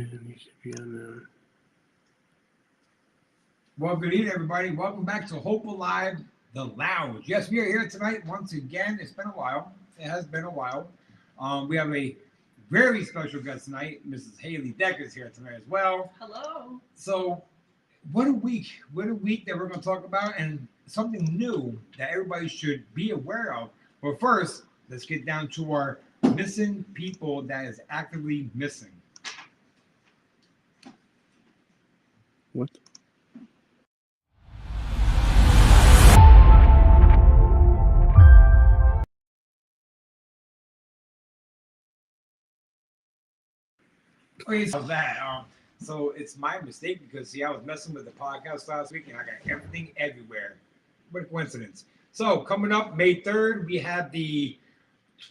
Okay, he should be on there. Well, good evening, everybody. Welcome back to Hope Alive, the Lounge. Yes, we are here tonight once again. It's been a while. It has been a while. We have a very special guest tonight. Mrs. Hailey Decker is here tonight as well. Hello. So, what a week. What a week that we're going to talk about, and something new that everybody should be aware of. But first, let's get down to our missing people that is actively missing. What? Of that. So it's my mistake because see, I was messing with the podcast last week and I got everything everywhere. What a coincidence. So coming up May 3rd, we have the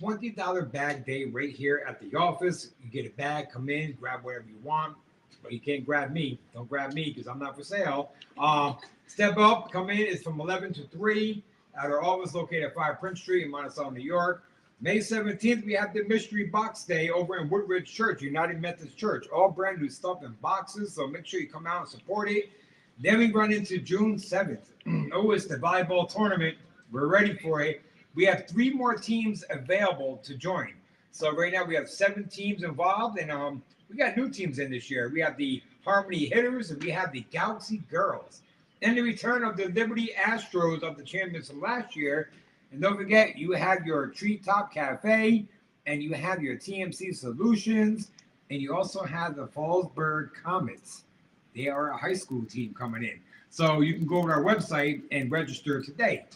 $20 bag day right here at the office. You get a bag, come in, grab whatever you want, but you can't grab me. Don't grab me because I'm not for sale. Step up, come in. It's from 11 to 3 at our office located at 5 Prince Street in Monticello, New York. May 17th, we have the Mystery Box Day over in Woodridge Church, United Methodist Church. All brand new stuff in boxes, so make sure you come out and support it. Then we run into June 7th. Oh, it's the volleyball tournament. We're ready for it. We have 3 more teams available to join. So right now we have 7 teams involved, and we got new teams in this year. We have the Harmony Hitters, and we have the Galaxy Girls. And the return of the Liberty Astros of the champions from last year. And don't forget, you have your Treetop Cafe, and you have your TMC Solutions, and you also have the Fallsburg Comets. They are a high school team coming in. So you can go to our website and register today.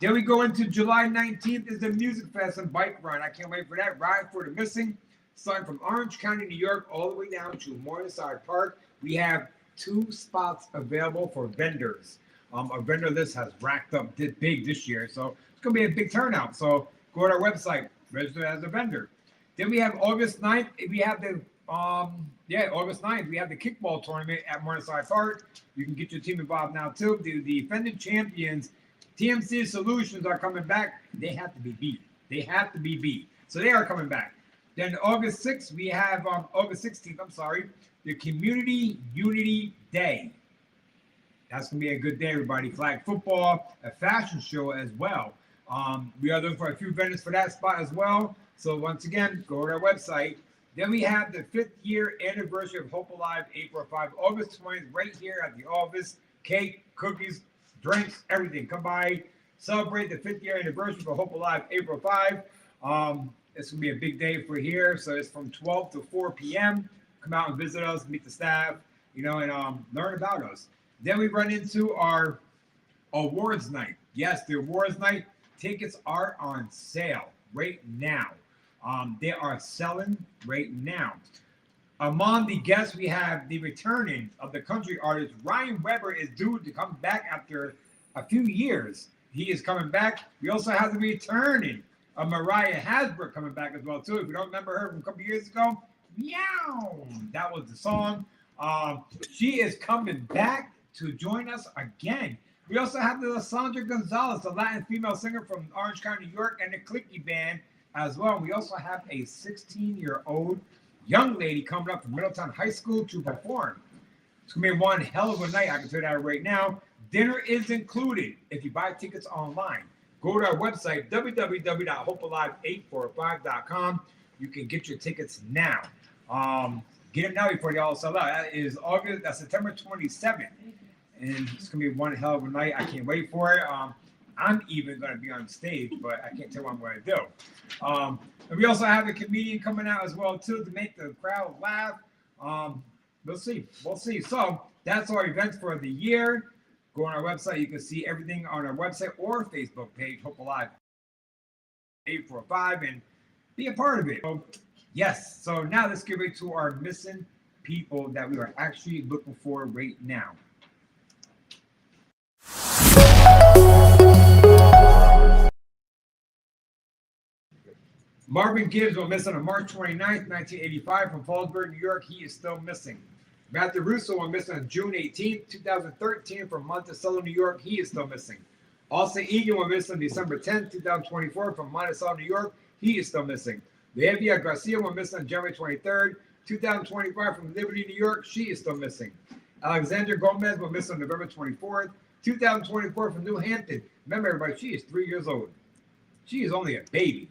Then we go into July 19th is the Music Fest and Bike Run. I can't wait for that. Ride for the Missing, starting from Orange County, New York, all the way down to Morningside Park. We have 2 spots available for vendors. Our vendor list has racked up big this year, so it's going to be a big turnout. So go to our website, register as a vendor. Then we have August 9th. We have the August 9th. We have the kickball tournament at Morningside Park. You can get your team involved now too. The defending champions, TMC Solutions, are coming back. They have to be beat. They have to be beat. So they are coming back. Then August 6th, we have August 16th. I'm sorry, the Community Unity Day. That's going to be a good day, everybody. Flag football, a fashion show as well. We are looking for a few vendors for that spot as well. So once again, go to our website. Then we have the 5th year anniversary of Hope Alive, April 5, August 20th, right here at the office. Cake, cookies, drinks, everything. Come by, celebrate the 5th year anniversary for Hope Alive, April 5. It's going to be a big day for here. So it's from 12 to 4 p.m. Come out and visit us, meet the staff, and learn about us. Then we run into our awards night. Yes, the awards night tickets are on sale right now. They are selling right now. Among the guests, we have the returning of the country artist Ryan Weber is due to come back after a few years. He is coming back. We also have the returning of Mariah Hasbrook coming back as well too. If you don't remember her from a couple years ago, meow, that was the song. She is coming back to join us again. We also have the Lysandra Gonzalez, a Latin female singer from Orange County, New York, and the Clicky Band as well. We also have a 16-year-old young lady coming up from Middletown High School to perform. It's going to be one hell of a night, I can tell you that right now. Dinner is included if you buy tickets online. Go to our website, www.hopealive845.com. You can get your tickets now. Get them now before they all sell out. That's September 27th. And it's going to be one hell of a night. I can't wait for it. I'm even going to be on stage, but I can't tell what I'm going to do. And we also have a comedian coming out as well, too, to make the crowd laugh. We'll see. We'll see. So that's our events for the year. Go on our website. You can see everything on our website or Facebook page, Hope Alive 845, and be a part of it. So, yes. So now let's get right to our missing people that we are actually looking for right now. Marvin Gibbs went missing on March 29th, 1985 from Fallsburg, New York. He is still missing. Matthew Russo went missing on June 18th, 2013 from Monticello, New York. He is still missing. Austin Egan went missing on December 10th, 2024 from Monticello, New York. He is still missing. Leavia Garcia went missing on January 23rd, 2025 from Liberty, New York. She is still missing. Alexandra Gomez went missing on November 24th, 2024 from New Hampton. Remember, everybody, she is 3 years old. She is only a baby.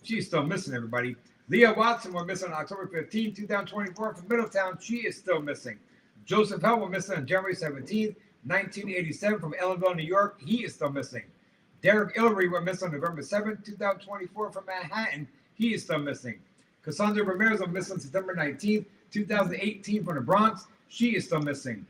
She is still missing, everybody. Leah Watson went missing on October 15th, 2024 from Middletown. She is still missing. Joseph Hell went missing on January 17th, 1987 from Ellenville, New York. He is still missing. Derek Ilry went missing on November 7th, 2024 from Manhattan. He is still missing. Cassandra Ramirez went missing on September 19th, 2018 from the Bronx. She is still missing.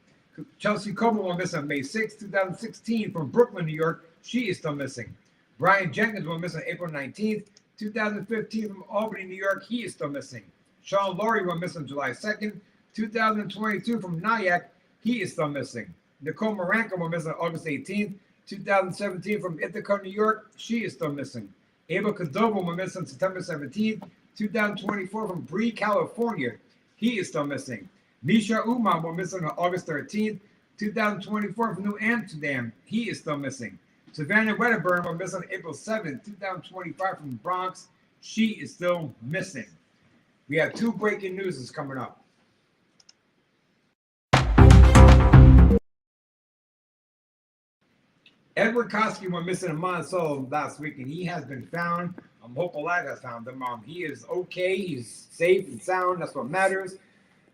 Chelsea Coburn went missing on May 6th, 2016 from Brooklyn, New York. She is still missing. Brian Jenkins went missing on April 19th, 2015 from Albany, New York. He is still missing. Sean Laurie went missing on July 2nd, 2022 from Nyack. He is still missing. Nicole Moranka went missing on August 18th, 2017 from Ithaca, New York. She is still missing. Abel Cordova went missing on September 17th, 2024 from Bree, California. He is still missing. Misha Umar went missing on August 13th, 2024 from New Amsterdam. He is still missing. Savannah Wedderburn went missing on April 7th, 2025 from the Bronx. She is still missing. We have two breaking news coming up. Edward Koski went missing in Monticello last week, and he has been found. Hope Alive has found him. He is okay. He's safe and sound. That's what matters.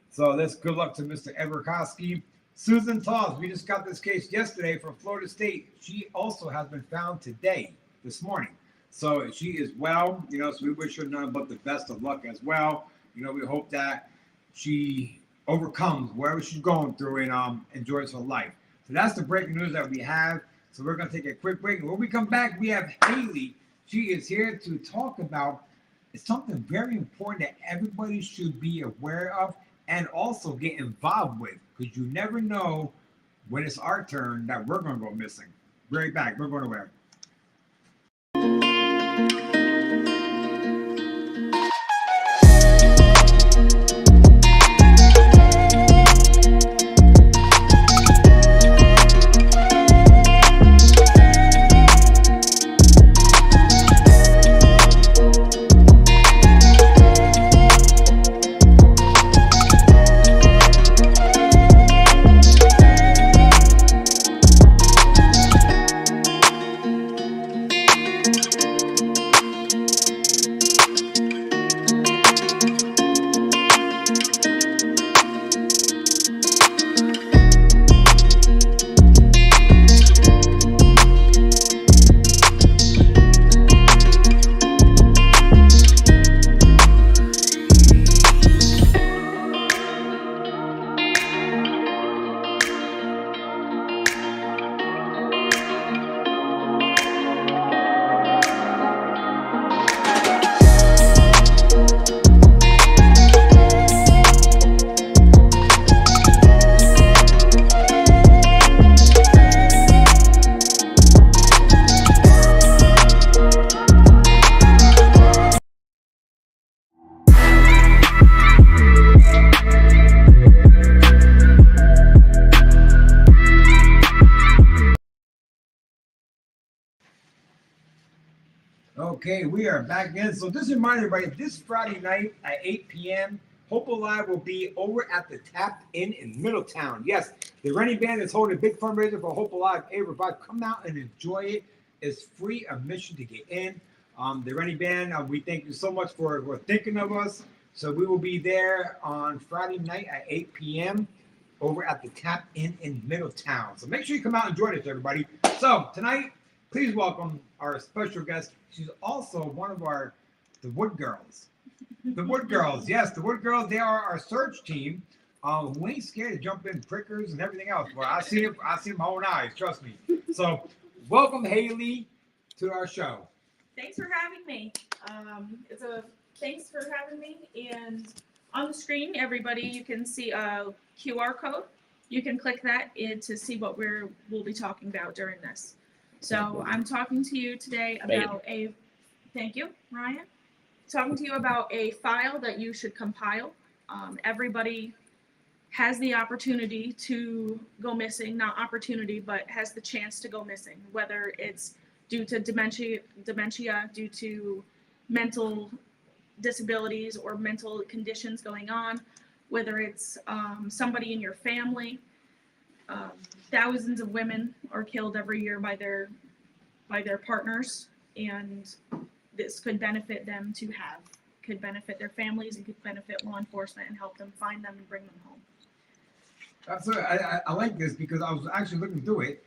So that's good luck to Mr. Edward Koski. Susan Toss, we just got this case yesterday from Florida State. She also has been found today, this morning. So she is well, so we wish her none but the best of luck as well. We hope that she overcomes wherever she's going through and enjoys her life. So that's the breaking news that we have. So we're going to take a quick break. And when we come back, we have Hailey. She is here to talk about something very important that everybody should be aware of and also get involved with, because you never know when it's our turn that we're going to go missing. Right back. We're going nowhere. Okay, we are back again. So just remind everybody, this Friday night at 8 p.m., Hope Alive will be over at the Tap Inn in Middletown. Yes, the Rennie Band is holding a big fundraiser for Hope Alive. Everybody come out and enjoy it. It's free admission to get in. The Rennie Band, we thank you so much for thinking of us. So we will be there on Friday night at 8 p.m. over at the Tap Inn in Middletown. So make sure you come out and join us, everybody. So tonight, please welcome our special guest. She's also one of the Wood Girls. The Wood Girls, yes, the Wood Girls. They are our search team. We ain't scared to jump in prickers and everything else. Well, I see my own eyes. Trust me. So, welcome Hailey to our show. Thanks for having me. Thanks for having me. And on the screen, everybody, you can see a QR code. You can click that to see what we'll be talking about during this. So I'm talking to you today about thank you, Ryan. Talking to you about a file that you should compile. Everybody has the opportunity to go missing, not opportunity, but has the chance to go missing, whether it's due to dementia, due to mental disabilities or mental conditions going on, whether it's somebody in your family. Thousands of women are killed every year by their partners, and this could benefit them could benefit their families, and could benefit law enforcement and help them find them and bring them home. That's I like this because I was actually looking through it.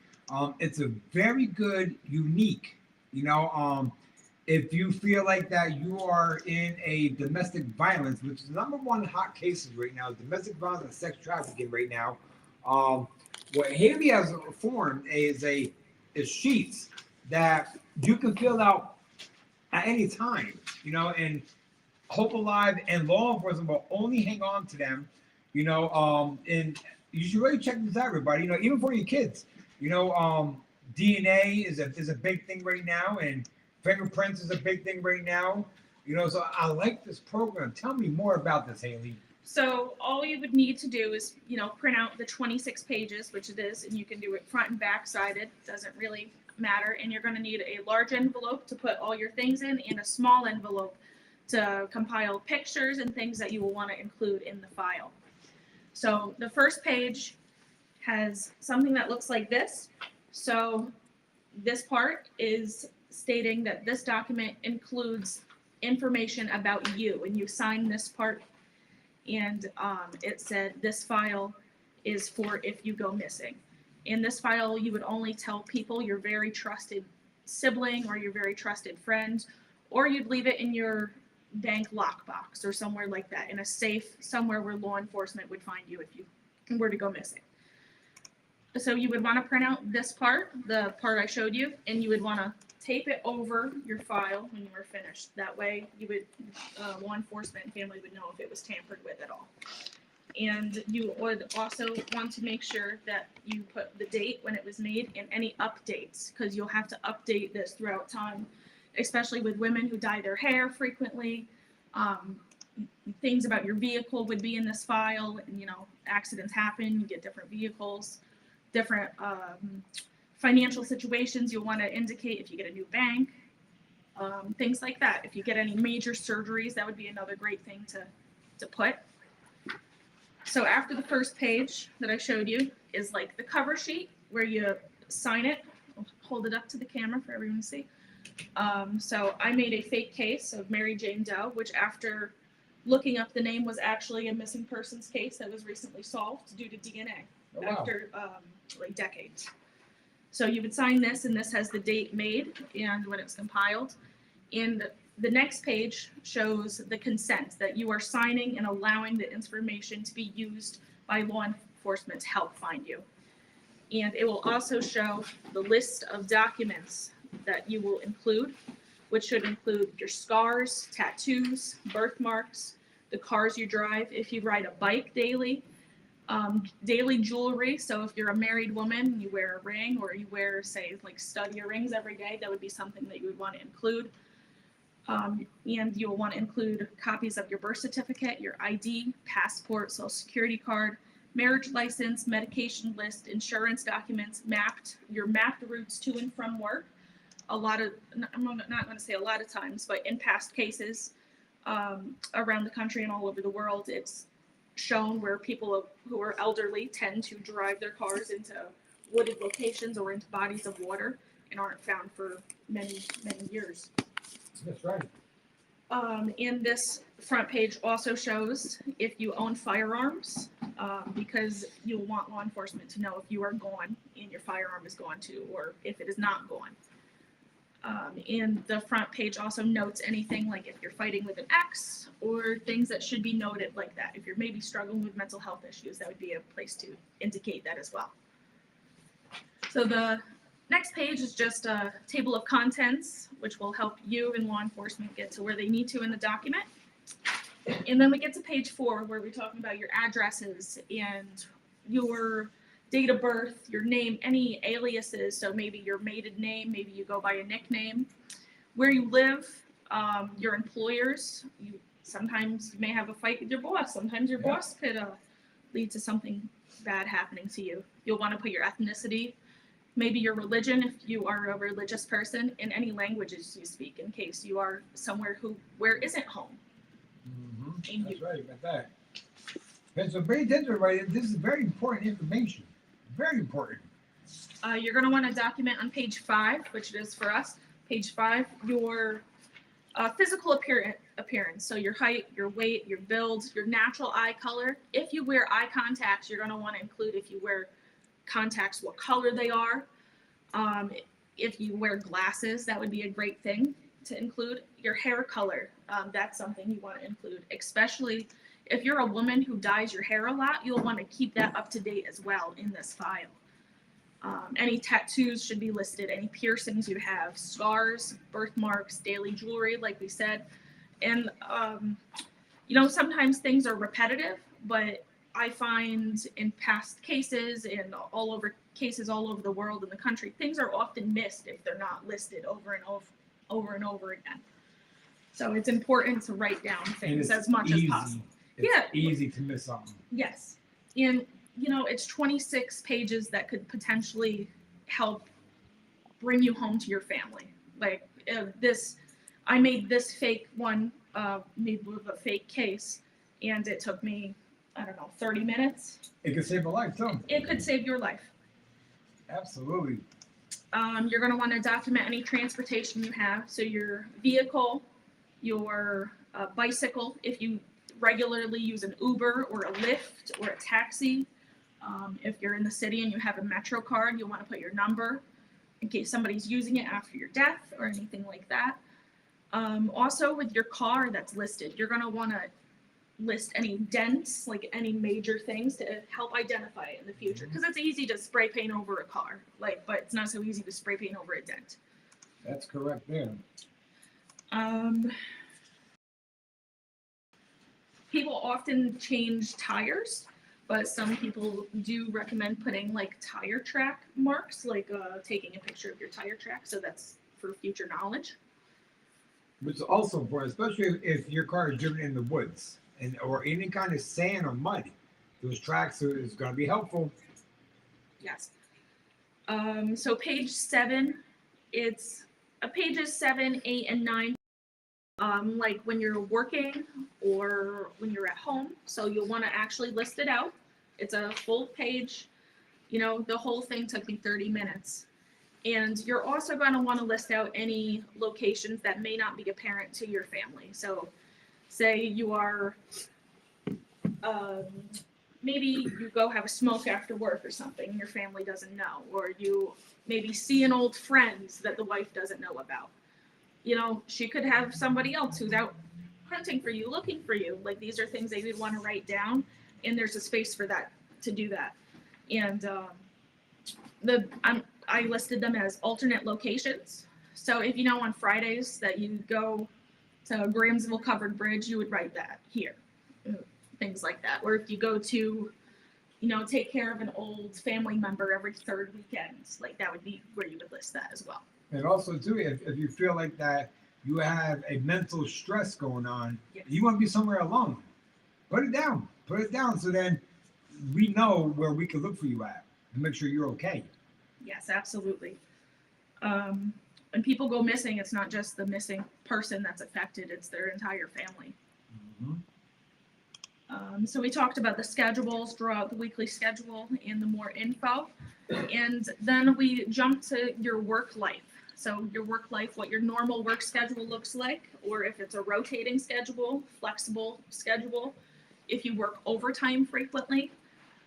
It's a very good, unique. If you feel like that you are in a domestic violence, which is the number one hot cases right now, domestic violence and sex trafficking right now. What Hailey has formed is sheets that you can fill out at any time, and Hope Alive and law enforcement will only hang on to them, and you should really check this out, everybody, even for your kids, DNA is a big thing right now, and fingerprints is a big thing right now, so I like this program. Tell me more about this, Hailey. So all you would need to do is, print out the 26 pages, which it is, and you can do it front and back sided, doesn't really matter. And you're going to need a large envelope to put all your things in, and a small envelope to compile pictures and things that you will want to include in the file. So the first page has something that looks like this. So this part is stating that this document includes information about you, and you sign this part. And it said this file is for if you go missing. In this file, you would only tell people your very trusted sibling or your very trusted friend, or you'd leave it in your bank lockbox or somewhere like that, in a safe, somewhere where law enforcement would find you if you were to go missing. So you would want to print out this part, the part I showed you, and you would want to tape it over your file when you were finished. That way, you would law enforcement and family would know if it was tampered with at all. And you would also want to make sure that you put the date when it was made and any updates, because you'll have to update this throughout time, especially with women who dye their hair frequently. Things about your vehicle would be in this file, and accidents happen, you get different vehicles, different financial situations you'll want to indicate if you get a new bank, things like that. If you get any major surgeries, that would be another great thing to put. So after the first page that I showed you is like the cover sheet where you sign it. I'll hold it up to the camera for everyone to see. So I made a fake case of Mary Jane Doe, which after looking up the name was actually a missing persons case that was recently solved due to DNA after like decades. So you would sign this, and this has the date made and when it was compiled. And the next page shows the consent that you are signing and allowing the information to be used by law enforcement to help find you. And it will also show the list of documents that you will include, which should include your scars, tattoos, birthmarks, the cars you drive, if you ride a bike daily, daily jewelry. So if you're a married woman, you wear a ring, or you wear, say, like stud earrings every day, that would be something that you would want to include. And you'll want to include copies of your birth certificate, your ID, passport, social security card, marriage license, medication list, insurance documents, your mapped routes to and from work. I'm not going to say a lot of times, but in past cases around the country and all over the world, it's shown where people who are elderly tend to drive their cars into wooded locations or into bodies of water and aren't found for many, many years. That's right. And this front page also shows if you own firearms, because you'll want law enforcement to know if you are gone and your firearm is gone too, or if it is not gone. And the front page also notes anything like if you're fighting with an ex or things that should be noted like that. If you're maybe struggling with mental health issues, that would be a place to indicate that as well. So the next page is just a table of contents, which will help you and law enforcement get to where they need to in the document. And then we get to page 4, where we're talking about your addresses and your date of birth, your name, any aliases. So maybe your maiden name, maybe you go by a nickname, where you live, your employers. Sometimes you may have a fight with your boss. Sometimes your boss could lead to something bad happening to you. You'll want to put your ethnicity, maybe your religion if you are a religious person, and any languages you speak in case you are somewhere where isn't home. And That's right, about that. And so pay attention, everybody. This is very important information. Very important. you're going to want to document on page 5, which it is for us. Page 5, your physical appearance. So your height, your weight, your build, your natural eye color. If you wear eye contacts, you're going to want to include, if you wear contacts, what color they are. If you wear glasses, that would be a great thing to include. Your hair color, that's something you want to include, especially if you're a woman who dyes your hair a lot. You'll want to keep that up to date as well in this file. Any tattoos should be listed, any piercings you have, scars, birthmarks, daily jewelry, like we said. And, sometimes things are repetitive, but I find in past cases and all over the world and the country, things are often missed if they're not listed over and over again. So it's important to write down things as much as possible. It's easy to miss something. Yes. And it's 26 pages that could potentially help bring you home to your family. Like I made this fake one, made with a fake case, and it took me, 30 minutes. It could save a life, too. It could save your life. Absolutely. You're going to want to document any transportation you have. So your vehicle, your bicycle, if you regularly use an Uber or a Lyft or a taxi. If you're in the city and you have a Metro card, you'll want to put your number in case somebody's using it after your death or anything like that. Also, with your car that's listed, you're going to want to list any dents, like any major things, to help identify it in the future. Because it's easy to spray paint over a car, but it's not so easy to spray paint over a dent. That's correct there. People often change tires, but some people do recommend putting tire track marks, taking a picture of your tire track. So that's for future knowledge. Which is also important, especially if your car is driven in the woods or any kind of sand or mud. Those tracks is going to be helpful. Yes. So page 7, it's pages 7, 8, and 9. Like when you're working or when you're at home. So you'll want to actually list it out. It's a full page. The whole thing took me 30 minutes. And you're also going to want to list out any locations that may not be apparent to your family. So say you are, maybe you go have a smoke after work or something and your family doesn't know, or you maybe see an old friend that the wife doesn't know about. She could have somebody else who's out hunting for you, looking for you. These are things they would want to write down, and there's a space for that to do that. And I listed them as alternate locations. So if on Fridays that you go to Grahamsville Covered Bridge, you would write that here, things like that. Or if you go to, take care of an old family member every third weekend, that would be where you would list that as well. And also, too, if you feel like that you have a mental stress going on, Yes. You want to be somewhere alone, put it down. Put it down so then we know where we can look for you at and make sure you're okay. Yes, absolutely. When people go missing, it's not just the missing person that's affected, it's their entire family. Mm-hmm. So we talked about the schedules, draw out the weekly schedule and the more info. And then we jump to your work life. So your work life, what your normal work schedule looks like, or if it's a rotating schedule, flexible schedule, if you work overtime frequently,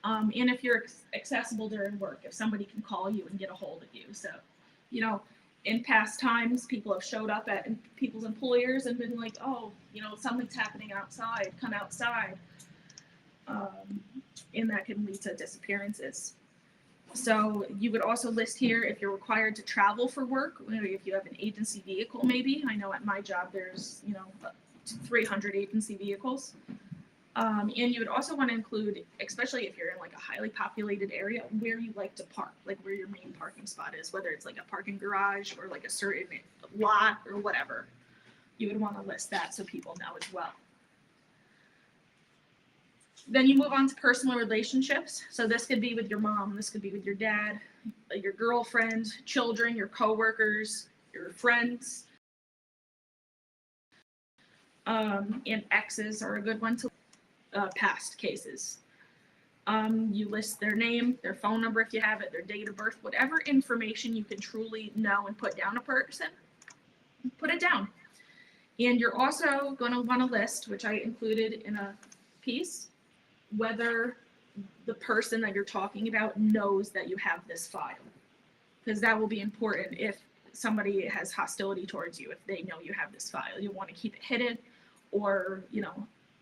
and if you're accessible during work, if somebody can call you and get a hold of you. So, in past times, people have showed up at people's employers and been like, oh, something's happening outside, come outside. And that can lead to disappearances. So you would also list here if you're required to travel for work, maybe if you have an agency vehicle, maybe. I know at my job there's, 300 agency vehicles. And you would also want to include, especially if you're in a highly populated area, where you like to park, where your main parking spot is, whether it's a parking garage or a certain lot or whatever. You would want to list that so people know as well. Then you move on to personal relationships. So this could be with your mom, this could be with your dad, your girlfriend, children, your coworkers, your friends. And X's are a good one to past cases. You list their name, their phone number if you have it, their date of birth, whatever information you can truly know and put down a person, put it down. And you're also going to want to list, which I included in a piece, whether the person that you're talking about knows that you have this file. Because that will be important if somebody has hostility towards you, if they know you have this file. You want to keep it hidden, or,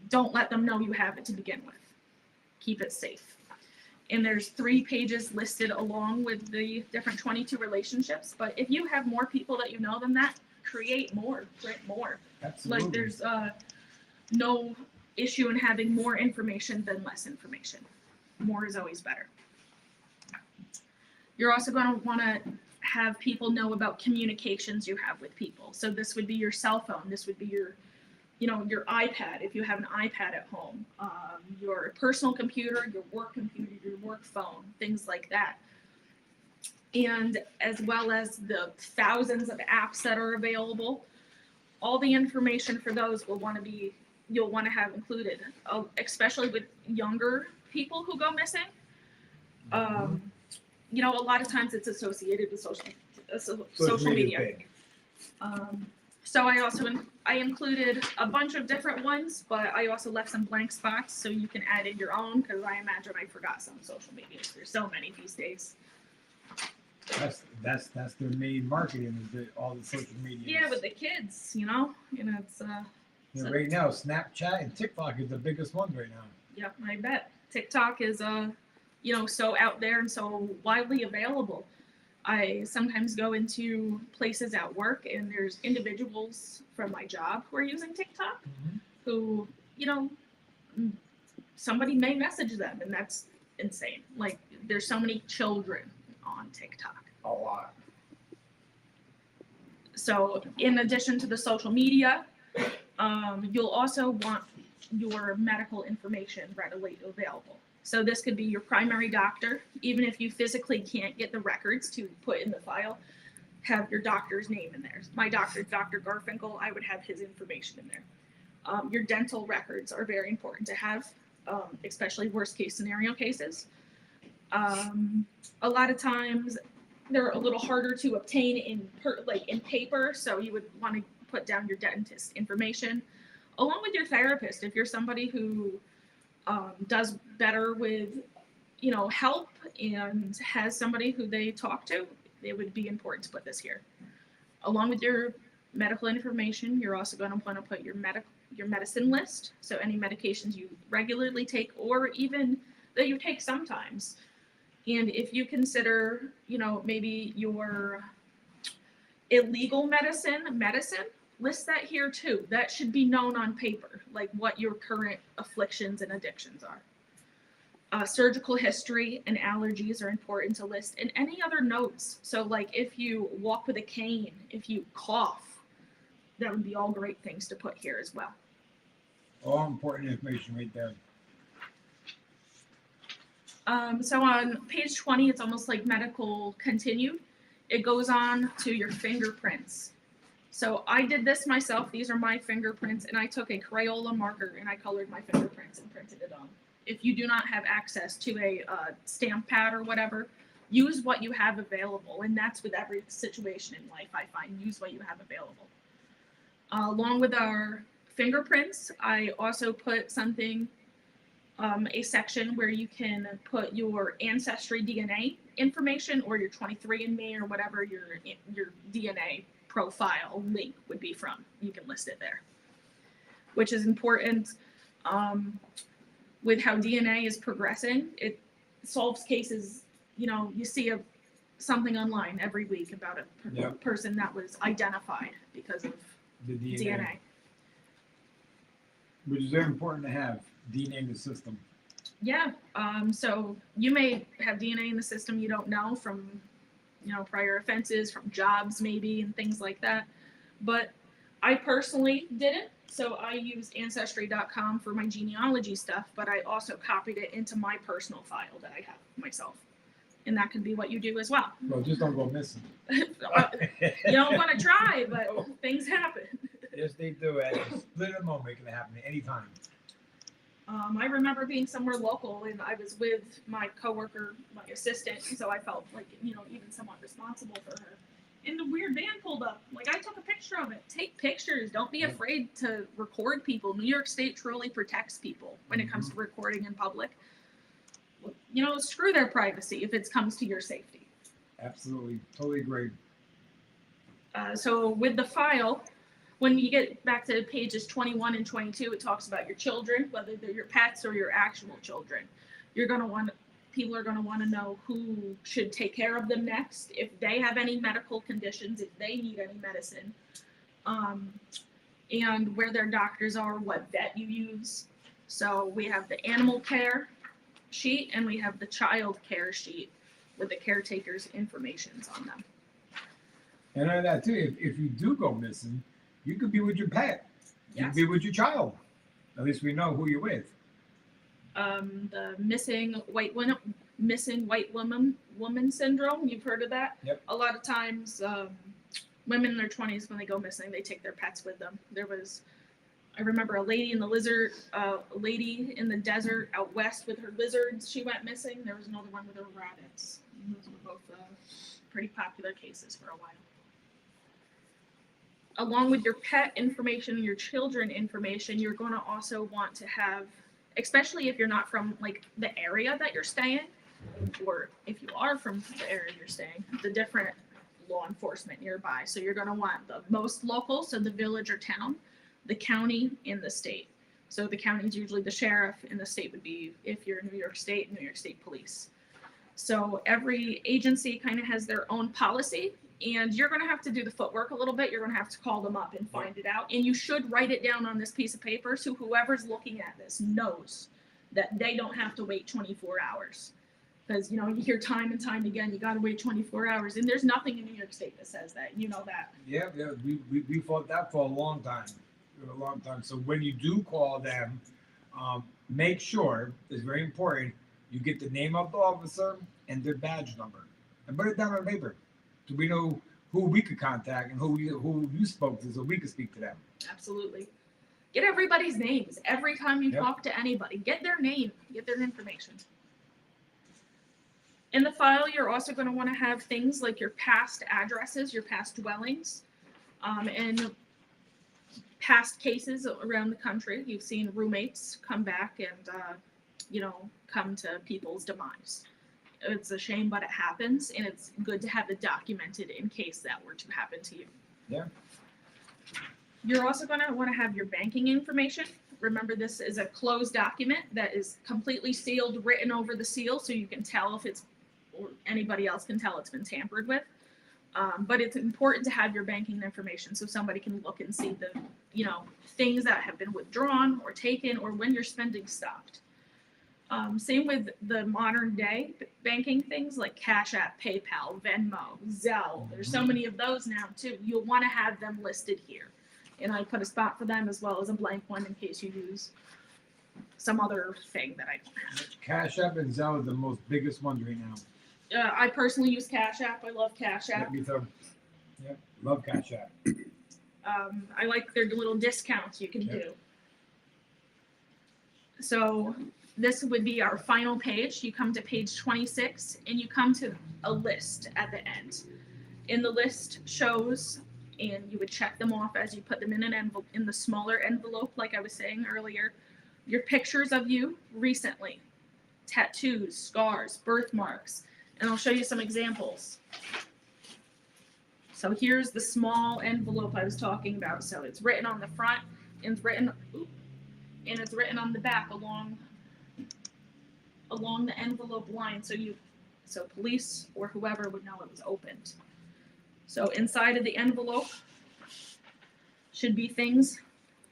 don't let them know you have it to begin with. Keep it safe. And there's 3 pages listed along with the different 22 relationships. But if you have more people that you know than that, create more, print more. Absolutely. Like there's no issue in having more information than less information. More is always better. You're also going to want to have people know about communications you have with people. So this would be your cell phone. This would be your iPad, if you have an iPad at home, your personal computer, your work computer, your work phone, things like that. And as well as the thousands of apps that are available, all the information for those you'll want to have included, especially with younger people who go missing. A lot of times it's associated with social media. So I included a bunch of different ones, but I also left some blank spots so you can add in your own, because I imagine I forgot some social medias. There's so many these days. That's their main marketing, is all the social media. Yeah, with the kids, it's right now, Snapchat and TikTok is the biggest ones right now. Yeah, I bet. TikTok is so out there and so widely available. I sometimes go into places at work and there's individuals from my job who are using TikTok who, somebody may message them, and that's insane. Like, there's so many children on TikTok. A lot. So in addition to the social media, you'll also want your medical information readily available. So this could be your primary doctor. Even if you physically can't get the records to put in the file, have your doctor's name in there. My doctor, Dr. Garfinkel, I would have his information in there. Your dental records are very important to have, especially worst case scenario cases. A lot of times they're a little harder to obtain in paper, so you would want to put down your dentist information along with your therapist. If you're somebody who does better with, help and has somebody who they talk to, it would be important to put this here. Along with your medical information, you're also going to want to put your medicine list. So any medications you regularly take, or even that you take sometimes. And if you consider, maybe your illegal medicine, list that here too. That should be known on paper, like what your current afflictions and addictions are. Surgical history and allergies are important to list, and any other notes. So like if you walk with a cane, if you cough, that would be all great things to put here as well. All important information right there. So on page 20, it's almost like medical continued. It goes on to your fingerprints. So I did this myself. These are my fingerprints, and I took a Crayola marker and I colored my fingerprints and printed it on. If you do not have access to a stamp pad or whatever, use what you have available. And that's with every situation in life, I find. Use what you have available. Along with our fingerprints, I also put something, a section where you can put your ancestry DNA information, or your 23andMe, or whatever your DNA profile link would be from. You can list it there, which is important. With how DNA is progressing, it solves cases. You see something online every week about a person that was identified because of The DNA. Which is very important to have DNA in the system. Yeah. So you may have DNA in the system you don't know from, prior offenses, from jobs maybe, and things like that. But I personally didn't. So I used Ancestry.com for my genealogy stuff, but I also copied it into my personal file that I have myself. And that could be what you do as well. Well, just don't go missing. You don't want to try, but things happen. Yes, they do. At a split of a moment, it can happen at any time. I remember being somewhere local and I was with my coworker, my assistant, so I felt like, even somewhat responsible for her. And the weird van pulled up. Like, I took a picture of it. Take pictures. Don't be afraid to record people. New York State truly protects people when it comes to recording in public. Screw their privacy if it comes to your safety. Absolutely. Totally agree. So with the file, when you get back to pages 21 and 22, it talks about your children, whether they're your pets or your actual children. People are going to want to know who should take care of them next, if they have any medical conditions, if they need any medicine, and where their doctors are, what vet you use. So we have the animal care sheet and we have the child care sheet with the caretaker's informations on them. And on that too, if you do go missing, you could be with your pet. You Yes. could be with your child. At least we know who you're with. The missing white woman syndrome. You've heard of that? Yep. A lot of times, women in their 20s, when they go missing, they take their pets with them. I remember a lady in the desert out west with her lizards. She went missing. There was another one with her rabbits. And those were both pretty popular cases for a while. Along with your pet information and your children information, you're going to also want to have, especially if you're not from like the area that you're staying, or if you are from the area you're staying, the different law enforcement nearby. So you're going to want the most local, so the village or town, the county, and the state. So the county is usually the sheriff, and the state would be, if you're New York State Police. So every agency kind of has their own policy, and you're going to have to do the footwork a little bit. You're going to have to call them up and find it out. And you should write it down on this piece of paper so whoever's looking at this knows that they don't have to wait 24 hours. Because, you hear time and time again, you got to wait 24 hours. And there's nothing in New York State that says that. You know that. Yeah, we fought that for a long time. So when you do call them, make sure, it's very important, you get the name of the officer and their badge number. And put it down on paper so we know who we could contact and who you spoke to so we could speak to them. Absolutely. Get everybody's names. Every time you talk to anybody, get their name, get their information. In the file, you're also going to want to have things like your past addresses, your past dwellings, and past cases around the country. You've seen roommates come back and, come to people's demise. It's a shame, but it happens, and it's good to have it documented in case that were to happen to you. Yeah. You're also going to want to have your banking information. Remember, this is a closed document that is completely sealed, written over the seal, so you can tell if it's, or anybody else can tell it's been tampered with. But it's important to have your banking information so somebody can look and see the, things that have been withdrawn or taken or when your spending stopped. Same with the modern day banking things like Cash App, PayPal, Venmo, Zelle. There's so many of those now too. You'll want to have them listed here. And I put a spot for them as well as a blank one in case you use some other thing that I don't have. Cash App and Zelle are the most biggest ones right now. I personally use Cash App. I love Cash App. Me too. Yeah, love Cash App. I like their little discounts you can do. So this would be our final page. You come to page 26 and you come to a list at the end. And the list shows, and you would check them off as you put them in an envelope, in the smaller envelope, like I was saying earlier, your pictures of you recently, tattoos, scars, birthmarks, and I'll show you some examples. So here's the small envelope I was talking about. So it's written on the front and it's written on the back along the envelope line, so police or whoever would know it was opened. So inside of the envelope should be things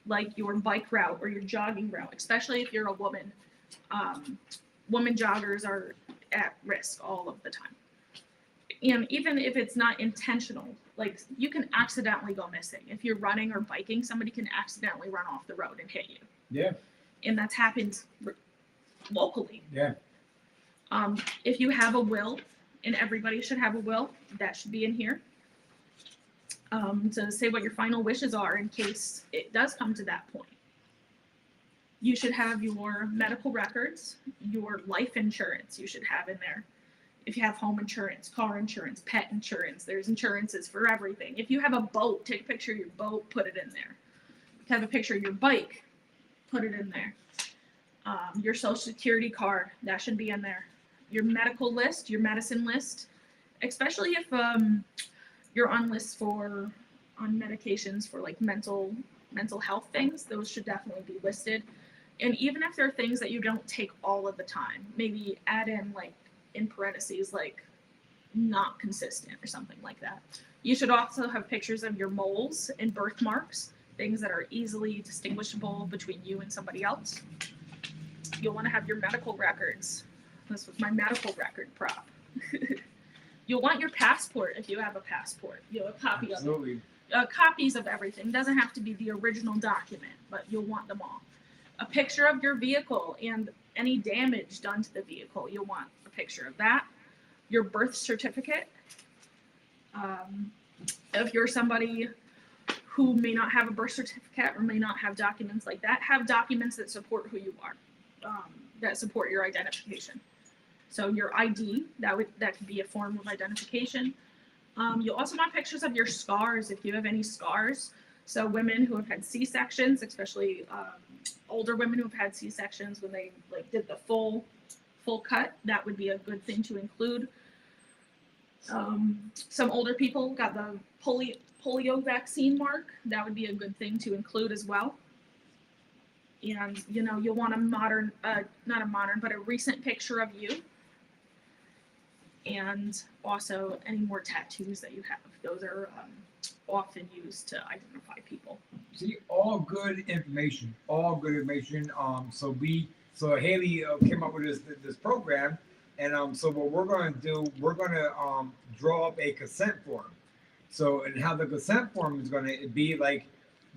like your bike route or your jogging route, especially if you're a woman. Women joggers are at risk all of the time. And even if it's not intentional, like you can accidentally go missing. If you're running or biking, somebody can accidentally run off the road and hit you. Yeah. And that's happened locally. Yeah. If you have a will, and everybody should have a will, that should be in here. to say what your final wishes are in case it does come to that point. You should have your medical records, your life insurance you should have in there. If you have home insurance, car insurance, pet insurance, there's insurances for everything. If you have a boat, take a picture of your boat, put it in there. If you have a picture of your bike, put it in there. Your social security card, that should be in there. Your medical list, your medicine list, especially if you're on lists on medications for like mental health things, those should definitely be listed. And even if there are things that you don't take all of the time, maybe add in like in parentheses like not consistent or something like that. You should also have pictures of your moles and birthmarks, things that are easily distinguishable between you and somebody else. You'll want to have your medical records. This was my medical record prop. You'll want your passport if you have a passport. You'll have a copy Absolutely. of it. Copies of everything. Doesn't have to be the original document, but you'll want them all. A picture of your vehicle and any damage done to the vehicle. You'll want a picture of that. Your birth certificate. If you're somebody who may not have a birth certificate or may not have documents like that, have documents that support who you are, that support your identification. So your ID, that could be a form of identification. You'll also want pictures of your scars if you have any scars. So women who have had C-sections, especially older women who have had C-sections when they like did the full cut, that would be a good thing to include. Some older people got the polio vaccine mark. That would be a good thing to include as well. And you'll want a modern, not a modern, but a recent picture of you. And also any more tattoos that you have. Those are often used to identify people. See, all good information. All good information. So Hailey came up with this program, and so what we're going to do, we're going to draw up a consent form. So, and how the consent form is going to be like,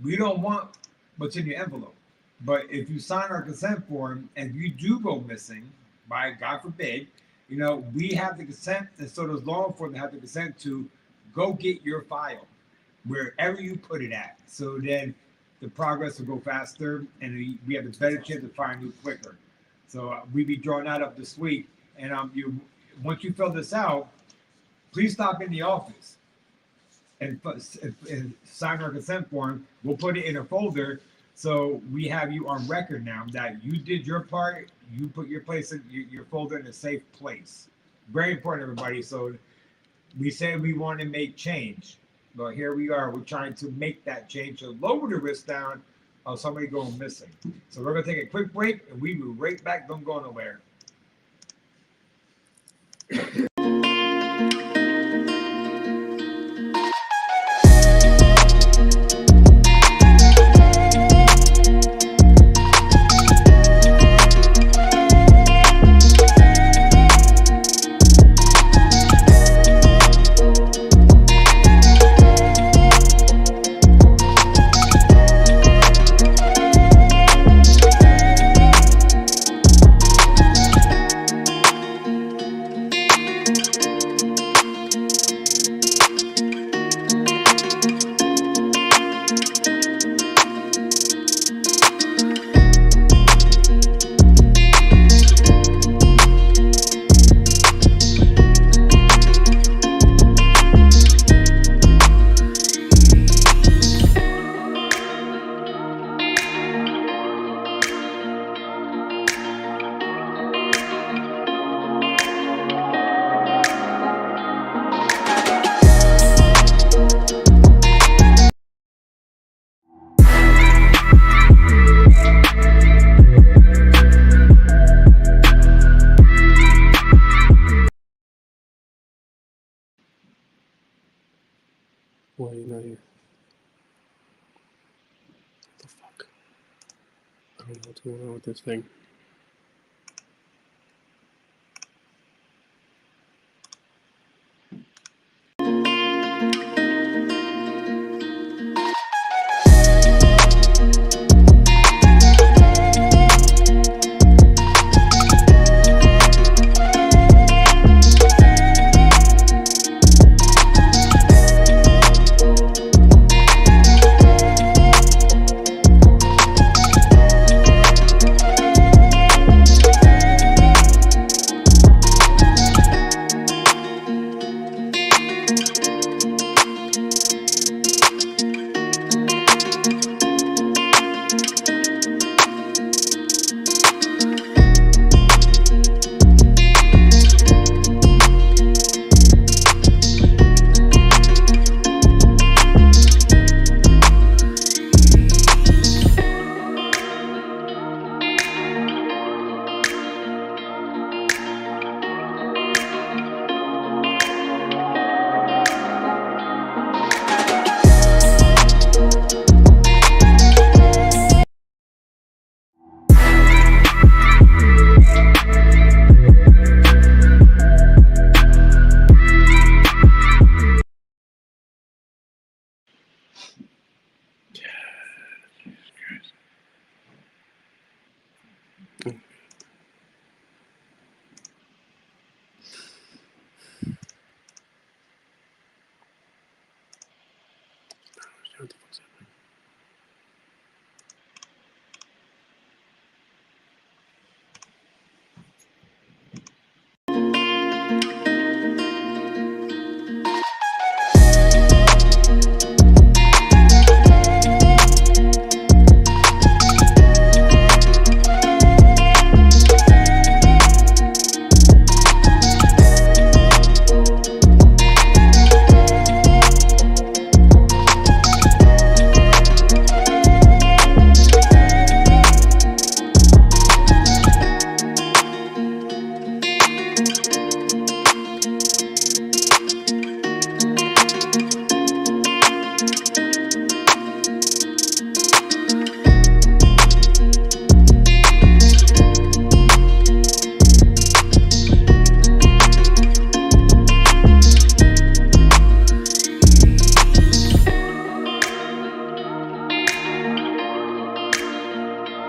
we don't want what's in your envelope, but if you sign our consent form and you do go missing, by God forbid, we have the consent, and so does law enforcement have the consent to go get your file wherever you put it at. So then the progress will go faster, and we have a better chance of finding you quicker. So we be drawing that up this week, and once you fill this out, please stop in the office and sign our consent form. We'll put it in a folder, so we have you on record now that you did your part. You put your folder in a safe place. Very important, everybody. So we said we want to make change, but here we are. We're trying to make that change to lower the risk down of somebody going missing. So we're gonna take a quick break, and we will be right back. Don't go nowhere. Why are you not here? What the fuck? I don't know what's going on with this thing.